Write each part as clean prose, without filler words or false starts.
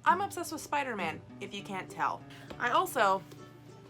I'm obsessed with Spider-Man, if you can't tell. I also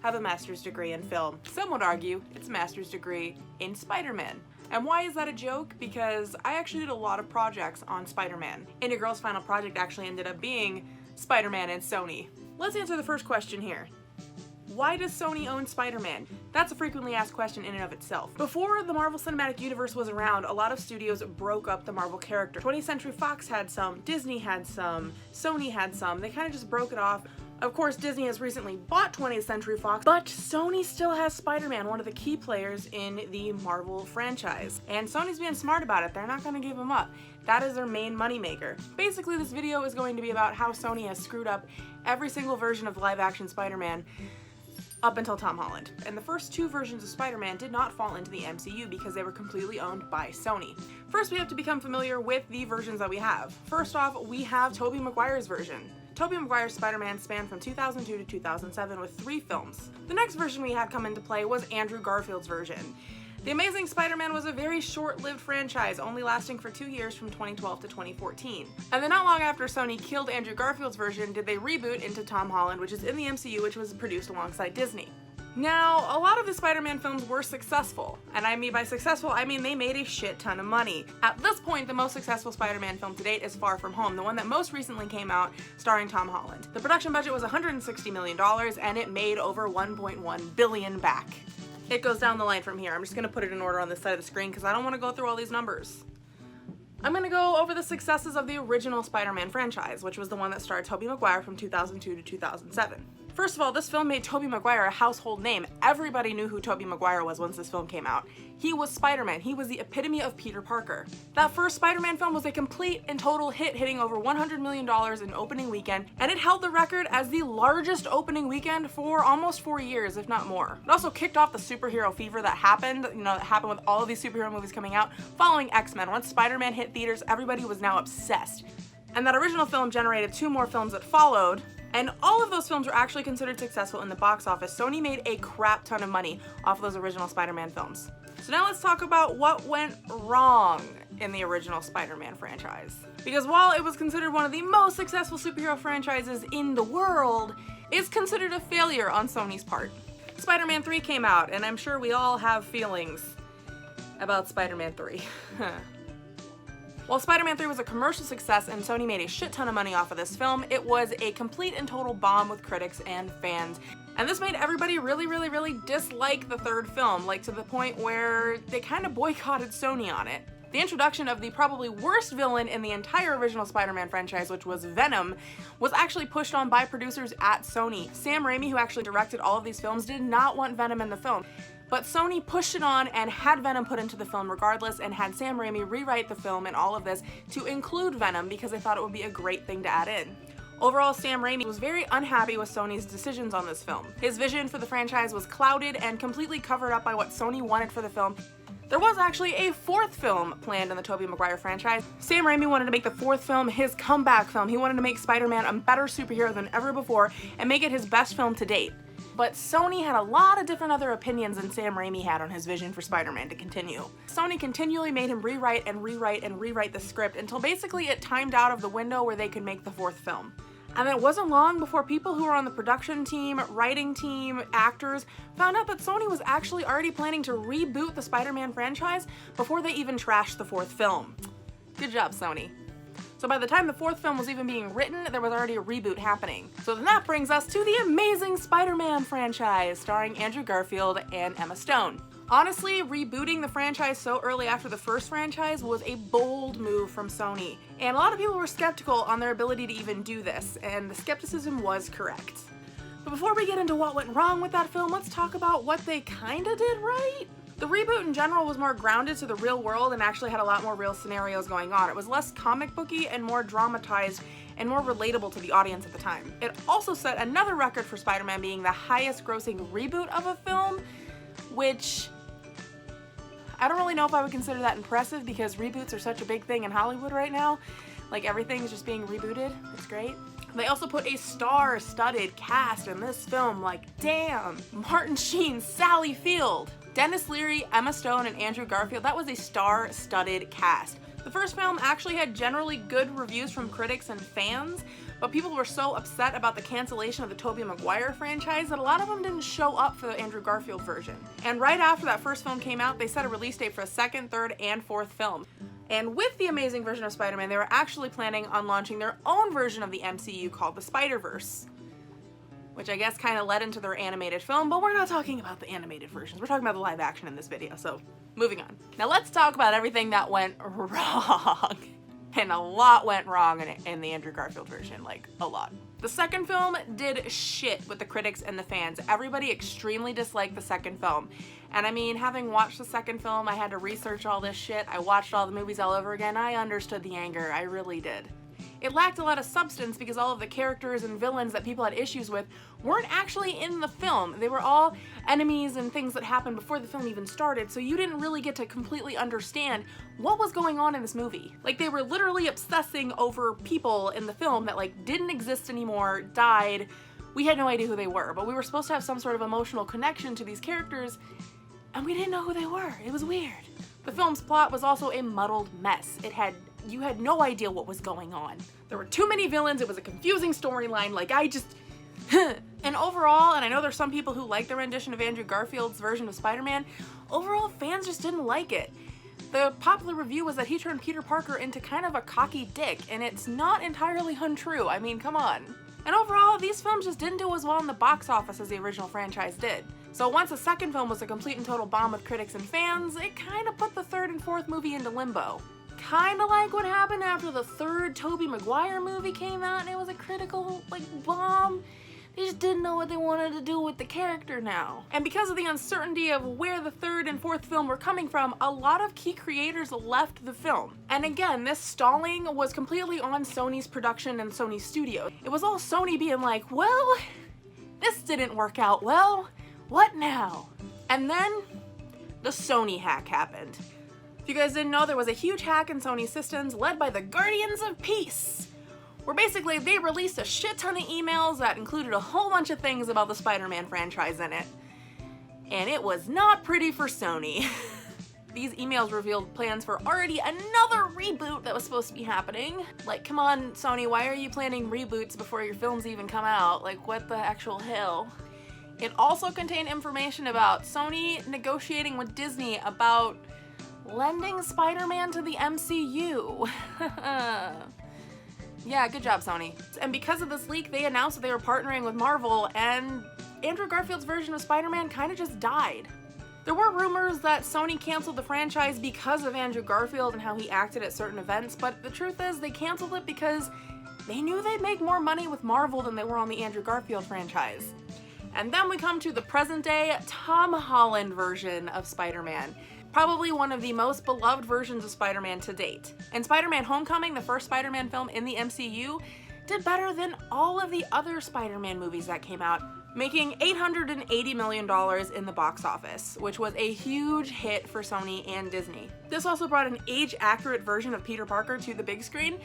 have a master's degree in film. Some would argue it's a master's degree in Spider-Man. And why is that a joke? Because I actually did a lot of projects on Spider-Man. And your girl's final project actually ended up being Spider-Man and Sony. Let's answer the first question here. Why does Sony own Spider-Man? That's a frequently asked question in and of itself. Before the Marvel Cinematic Universe was around, a lot of studios broke up the Marvel character. 20th Century Fox had some, Disney had some, Sony had some. They kind of just broke it off. Of course, Disney has recently bought 20th Century Fox, but Sony still has Spider-Man, one of the key players in the Marvel franchise. And Sony's being smart about it. They're not going to give him up. That is their main moneymaker. Basically, this video is going to be about how Sony has screwed up every single version of live-action Spider-Man up until Tom Holland. And the first two versions of Spider-Man did not fall into the MCU because they were completely owned by Sony. First, we have to become familiar with the versions that we have. First off, we have Tobey Maguire's version. Tobey Maguire's Spider-Man spanned from 2002 to 2007 with 3 films. The next version we had come into play was Andrew Garfield's version. The Amazing Spider-Man was a very short-lived franchise, only lasting for 2 years from 2012 to 2014. And then not long after Sony killed Andrew Garfield's version did they reboot into Tom Holland, which is in the MCU, which was produced alongside Disney. Now, a lot of the Spider-Man films were successful, and I mean by successful, I mean they made a shit ton of money. At this point, the most successful Spider-Man film to date is Far From Home, the one that most recently came out starring Tom Holland. The production budget was $160 million, and it made over $1.1 billion back. It goes down the line from here. I'm just gonna put it in order on this side of the screen because I don't want to go through all these numbers. I'm gonna go over the successes of the original Spider-Man franchise, which was the one that starred Tobey Maguire from 2002 to 2007. First of all, this film made Tobey Maguire a household name. Everybody knew who Tobey Maguire was once this film came out. He was Spider-Man. He was the epitome of Peter Parker. That first Spider-Man film was a complete and total hit, hitting over $100 million in opening weekend, and it held the record as the largest opening weekend for almost 4 years, if not more. It also kicked off the superhero fever that happened, that happened with all of these superhero movies coming out following X-Men. Once Spider-Man hit theaters, everybody was now obsessed. And that original film generated 2 more films that followed, and all of those films were actually considered successful in the box office. Sony made a crap ton of money off of those original Spider-Man films. So now let's talk about what went wrong in the original Spider-Man franchise. Because while it was considered one of the most successful superhero franchises in the world, it's considered a failure on Sony's part. Spider-Man 3 came out, and I'm sure we all have feelings about Spider-Man 3. While Spider-Man 3 was a commercial success and Sony made a shit ton of money off of this film, it was a complete and total bomb with critics and fans. And this made everybody really dislike the third film, like to the point where they kind of boycotted Sony on it. The introduction of the probably worst villain in the entire original Spider-Man franchise, which was Venom, was actually pushed on by producers at Sony. Sam Raimi, who actually directed all of these films, did not want Venom in the film. But Sony pushed it on and had Venom put into the film regardless, and had Sam Raimi rewrite the film and all of this to include Venom because they thought it would be a great thing to add in. Overall, Sam Raimi was very unhappy with Sony's decisions on this film. His vision for the franchise was clouded and completely covered up by what Sony wanted for the film. There was actually a 4th film planned in the Tobey Maguire franchise. Sam Raimi wanted to make the 4th film his comeback film. He wanted to make Spider-Man a better superhero than ever before and make it his best film to date. But Sony had a lot of different other opinions than Sam Raimi had on his vision for Spider-Man to continue. Sony continually made him rewrite the script until basically it timed out of the window where they could make the 4th film. And it wasn't long before people who were on the production team, writing team, actors, found out that Sony was actually already planning to reboot the Spider-Man franchise before they even trashed the 4th film. Good job, Sony. So by the time the 4th film was even being written, there was already a reboot happening. So then that brings us to the Amazing Spider-Man franchise, starring Andrew Garfield and Emma Stone. Honestly, rebooting the franchise so early after the first franchise was a bold move from Sony, and a lot of people were skeptical on their ability to even do this, and the skepticism was correct. But before we get into what went wrong with that film, let's talk about what they kinda did right. The reboot in general was more grounded to the real world and actually had a lot more real scenarios going on. It was less comic booky and more dramatized and more relatable to the audience at the time. It also set another record for Spider-Man being the highest grossing reboot of a film, which I don't really know if I would consider that impressive because reboots are such a big thing in Hollywood right now. Like everything's just being rebooted. It's great. They also put a star-studded cast in this film, like damn. Martin Sheen, Sally Field, Dennis Leary, Emma Stone, and Andrew Garfield. That was a star-studded cast. The first film actually had generally good reviews from critics and fans, but people were so upset about the cancellation of the Tobey Maguire franchise that a lot of them didn't show up for the Andrew Garfield version. And right after that first film came out, they set a release date for a second, third, and fourth film. And with the amazing version of Spider-Man, they were actually planning on launching their own version of the MCU called the Spider-Verse, which I guess kind of led into their animated film, but we're not talking about the animated versions. We're talking about the live action in this video, so moving on. Now let's talk about everything that went wrong. And a lot went wrong in the Andrew Garfield version, like a lot. The second film did shit with the critics and the fans. Everybody extremely disliked the second film. And I mean, having watched the second film, I had to research all this shit. I watched all the movies all over again. I understood the anger, I really did. It lacked a lot of substance because all of the characters and villains that people had issues with weren't actually in the film. They were all enemies and things that happened before the film even started, so you didn't really get to completely understand what was going on in this movie. Like, they were literally obsessing over people in the film that like didn't exist anymore, died. We had no idea who they were, but we were supposed to have some sort of emotional connection to these characters, and we didn't know who they were. It was weird. The film's plot was also a muddled mess. You had no idea what was going on. There were too many villains, it was a confusing storyline, like and overall, and I know there's some people who like the rendition of Andrew Garfield's version of Spider-Man, overall fans just didn't like it. The popular review was that he turned Peter Parker into kind of a cocky dick, and it's not entirely untrue, I mean, come on. And overall, these films just didn't do as well in the box office as the original franchise did. So once the second film was a complete and total bomb with critics and fans, it kind of put the third and fourth movie into limbo. Kinda like what happened after the third Tobey Maguire movie came out and it was a critical, like, bomb. They just didn't know what they wanted to do with the character now. And because of the uncertainty of where the third and fourth film were coming from, a lot of key creators left the film. And again, this stalling was completely on Sony's production and Sony's studio. It was all Sony being like, well, this didn't work out well, what now? And then the Sony hack happened. If you guys didn't know, there was a huge hack in Sony systems led by the Guardians of Peace, where basically they released a shit ton of emails that included a whole bunch of things about the Spider-Man franchise in it. And it was not pretty for Sony. These emails revealed plans for already another reboot that was supposed to be happening. Like, come on, Sony, why are you planning reboots before your films even come out? Like, what the actual hell? It also contained information about Sony negotiating with Disney about lending Spider-Man to the MCU. Yeah, good job, Sony. And because of this leak, they announced that they were partnering with Marvel, and Andrew Garfield's version of Spider-Man kind of just died. There were rumors that Sony canceled the franchise because of Andrew Garfield and how he acted at certain events, but the truth is they canceled it because they knew they'd make more money with Marvel than they were on the Andrew Garfield franchise. And then we come to the present-day Tom Holland version of Spider-Man. Probably one of the most beloved versions of Spider-Man to date. And Spiderman Homecoming, the first Spider-Man film in the MCU, did better than all of the other Spider-Man movies that came out, making $880 million in the box office, which was a huge hit for Sony and Disney. This also brought an age-accurate version of Peter Parker to the big screen,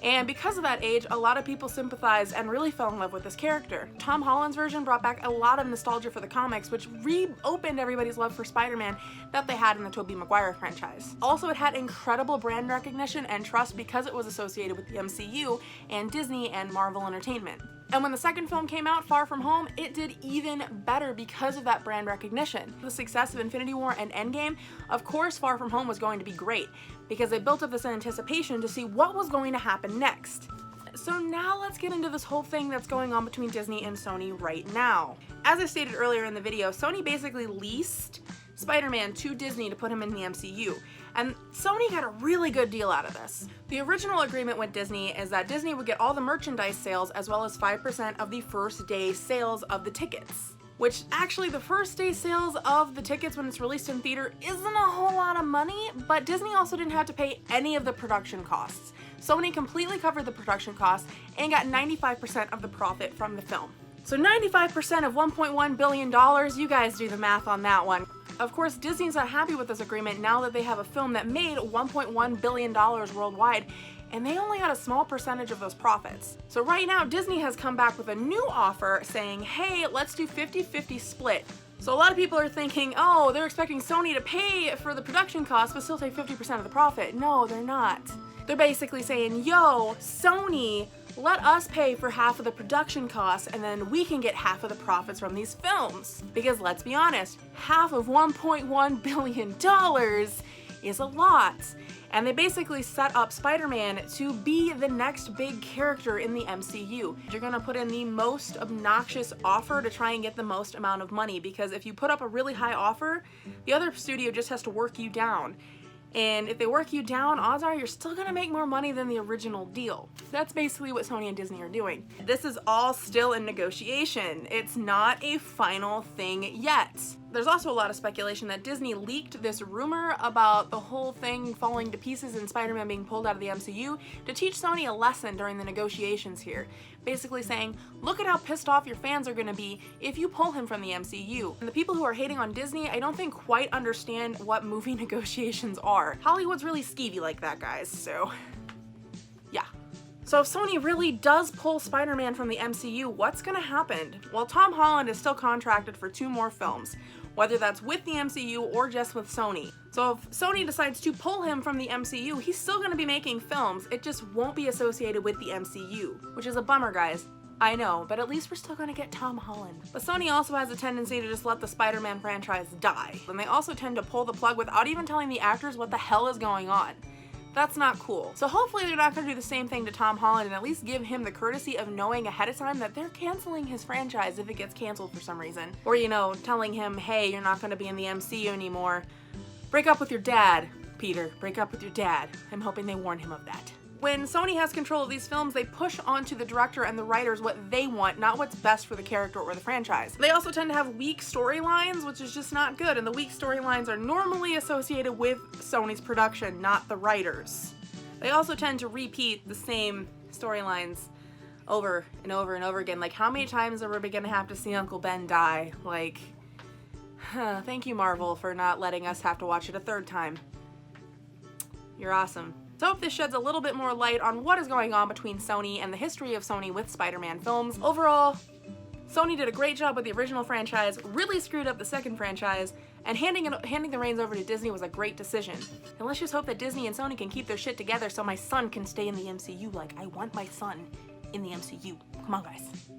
and because of that age, a lot of people sympathized and really fell in love with this character. Tom Holland's version brought back a lot of nostalgia for the comics, which reopened everybody's love for Spider-Man that they had in the Tobey Maguire franchise. Also, it had incredible brand recognition and trust because it was associated with the MCU and Disney and Marvel Entertainment. And when the second film came out, Far From Home, it did even better because of that brand recognition. The success of Infinity War and Endgame, of course Far From Home was going to be great, because they built up this anticipation to see what was going to happen next. So now let's get into this whole thing that's going on between Disney and Sony right now. As I stated earlier in the video, Sony basically leased Spider-Man to Disney to put him in the MCU. And Sony got a really good deal out of this. The original agreement with Disney is that Disney would get all the merchandise sales as well as 5% of the first day sales of the tickets. Which actually the first day sales of the tickets when it's released in theater isn't a whole lot of money, but Disney also didn't have to pay any of the production costs. Sony completely covered the production costs and got 95% of the profit from the film. So 95% of $1.1 billion, you guys do the math on that one. Of course, Disney's not happy with this agreement now that they have a film that made $1.1 billion worldwide, and they only got a small percentage of those profits. So right now, Disney has come back with a new offer saying, hey, let's do 50-50 split. So a lot of people are thinking, oh, they're expecting Sony to pay for the production costs but still take 50% of the profit. No, they're not. They're basically saying, yo, Sony, let us pay for half of the production costs and then we can get half of the profits from these films. Because let's be honest, half of $1.1 billion is a lot. And they basically set up Spider-Man to be the next big character in the MCU. You're gonna put in the most obnoxious offer to try and get the most amount of money, because if you put up a really high offer, the other studio just has to work you down. And if they work you down, odds are you're still gonna make more money than the original deal. That's basically what Sony and Disney are doing. This is all still in negotiation. It's not a final thing yet. There's also a lot of speculation that Disney leaked this rumor about the whole thing falling to pieces and Spider-Man being pulled out of the MCU to teach Sony a lesson during the negotiations here. Basically saying, look at how pissed off your fans are gonna be if you pull him from the MCU. And the people who are hating on Disney, I don't think quite understand what movie negotiations are. Hollywood's really skeevy like that, guys, so yeah. So if Sony really does pull Spider-Man from the MCU, what's gonna happen? Well, Tom Holland is still contracted for 2 more films, whether that's with the MCU or just with Sony. So if Sony decides to pull him from the MCU, he's still gonna be making films, it just won't be associated with the MCU, which is a bummer, guys. I know, but at least we're still gonna get Tom Holland. But Sony also has a tendency to just let the Spider-Man franchise die. And they also tend to pull the plug without even telling the actors what the hell is going on. That's not cool. So hopefully they're not gonna do the same thing to Tom Holland and at least give him the courtesy of knowing ahead of time that they're canceling his franchise if it gets canceled for some reason. Or, you know, telling him, hey, you're not gonna be in the MCU anymore. Break up with your dad, Peter. Break up with your dad. I'm hoping they warn him of that. When Sony has control of these films, they push onto the director and the writers what they want, not what's best for the character or the franchise. They also tend to have weak storylines, which is just not good, and the weak storylines are normally associated with Sony's production, not the writers. They also tend to repeat the same storylines over and over and over again. Like, how many times are we gonna have to see Uncle Ben die? Like, thank you, Marvel, for not letting us have to watch it a 3rd time. You're awesome. So I hope this sheds a little bit more light on what is going on between Sony and the history of Sony with Spider-Man films. Overall, Sony did a great job with the original franchise, really screwed up the 2nd franchise, and handing the reins over to Disney was a great decision. And let's just hope that Disney and Sony can keep their shit together so my son can stay in the MCU like I want my son in the MCU. Come on, guys.